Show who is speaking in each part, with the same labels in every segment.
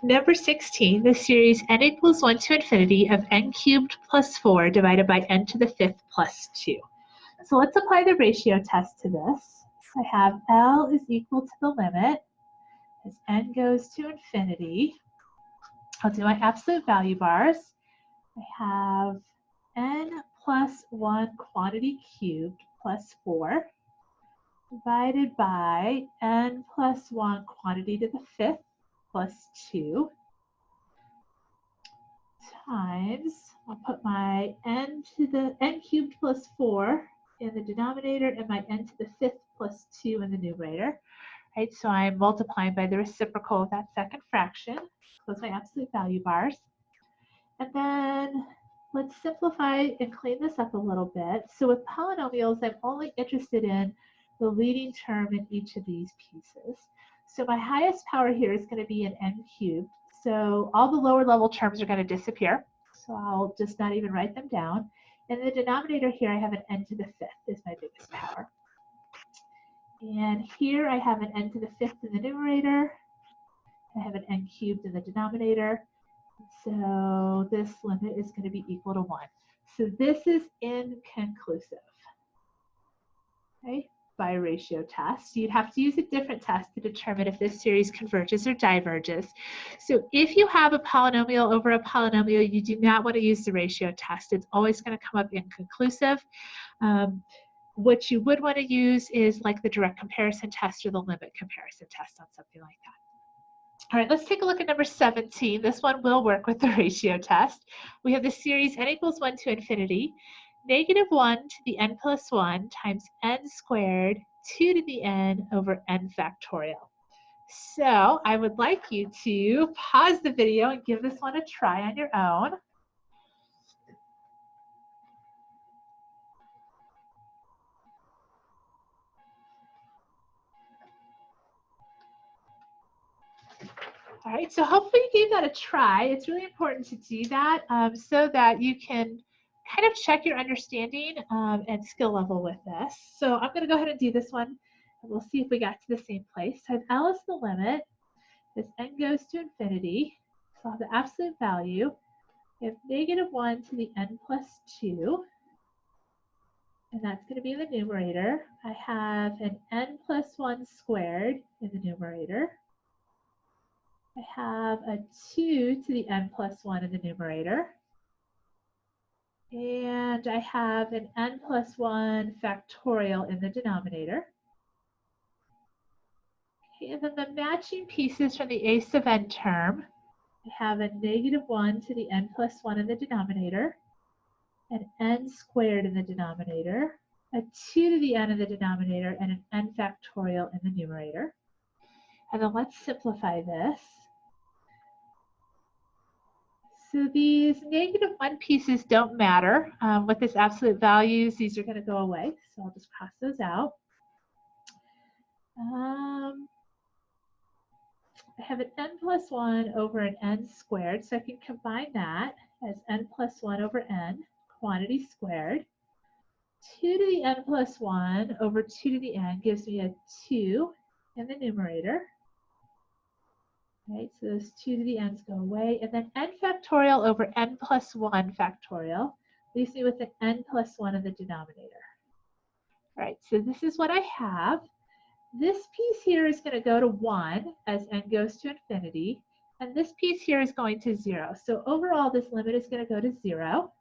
Speaker 1: Number 16, the series n equals 1 to infinity of n cubed plus 4 divided by n to the 5th plus 2. So let's apply the ratio test to this. I have L is equal to the limit as n goes to infinity. I'll do my absolute value bars. I have n plus 1 quantity cubed plus 4 divided by n plus 1 quantity to the 5th plus 2 times, I'll put my n to the n cubed plus 4 in the denominator and my n to the 5th plus 2 in the numerator. Right, so I'm multiplying by the reciprocal of that second fraction. Close my absolute value bars. And then let's simplify and clean this up a little bit. So with polynomials, I'm only interested in the leading term in each of these pieces. So my highest power here is going to be an n cubed. So all the lower level terms are going to disappear. So I'll just not even write them down. In the denominator here, I have an n to the 5th is my biggest power. And here I have an n to the 5th in the numerator. I have an n cubed in the denominator. So this limit is going to be equal to 1. So this is inconclusive, okay, by ratio test. You'd have to use a different test to determine if this series converges or diverges. So if you have a polynomial over a polynomial, you do not want to use the ratio test. It's always going to come up inconclusive. What you would want to use is like the direct comparison test or the limit comparison test on something like that. All right, let's take a look at number 17. This one will work with the ratio test. We have the series n equals 1 to infinity, negative 1 to the n plus 1 times n squared 2 to the n over n factorial. So I would like you to pause the video and give this one a try on your own. All right, so hopefully you gave that a try. It's really important to do that so that you can kind of check your understanding and skill level with this. So I'm going to go ahead and do this one, and we'll see if we got to the same place. So I have L as the limit as n goes to infinity. So I'll have the absolute value. I have negative 1 to the n plus 2, and that's going to be in the numerator. I have an n plus 1 squared in the numerator. I have a 2 to the n plus 1 in the numerator. And I have an n plus 1 factorial in the denominator. Okay, and then the matching pieces from the a sub n term, I have a negative 1 to the n plus 1 in the denominator, an n squared in the denominator, a 2 to the n in the denominator, and an n factorial in the numerator. And then let's simplify this. So these negative 1 pieces don't matter. With this absolute values, these are going to go away. So I'll just cross those out. I have an n plus 1 over an n squared. So I can combine that as n plus 1 over n, quantity squared. 2 to the n plus 1 over 2 to the n gives me a 2 in the numerator. Right, so those 2 to the n's go away. And then n factorial over n plus 1 factorial leaves me with an n plus 1 in the denominator. All right, so this is what I have. This piece here is going to go to 1 as n goes to infinity. And this piece here is going to 0. So overall, this limit is going to go to 0.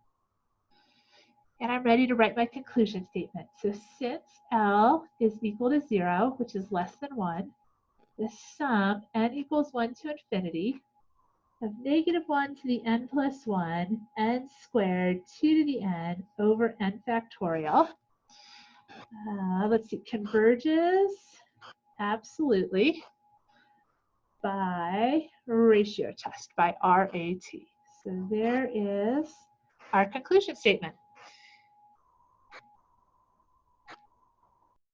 Speaker 1: And I'm ready to write my conclusion statement. So since L is equal to 0, which is less than 1, the sum n equals 1 to infinity of negative 1 to the n plus 1 n squared 2 to the n over n factorial. Let's see, converges absolutely by ratio test, by RAT. So there is our conclusion statement.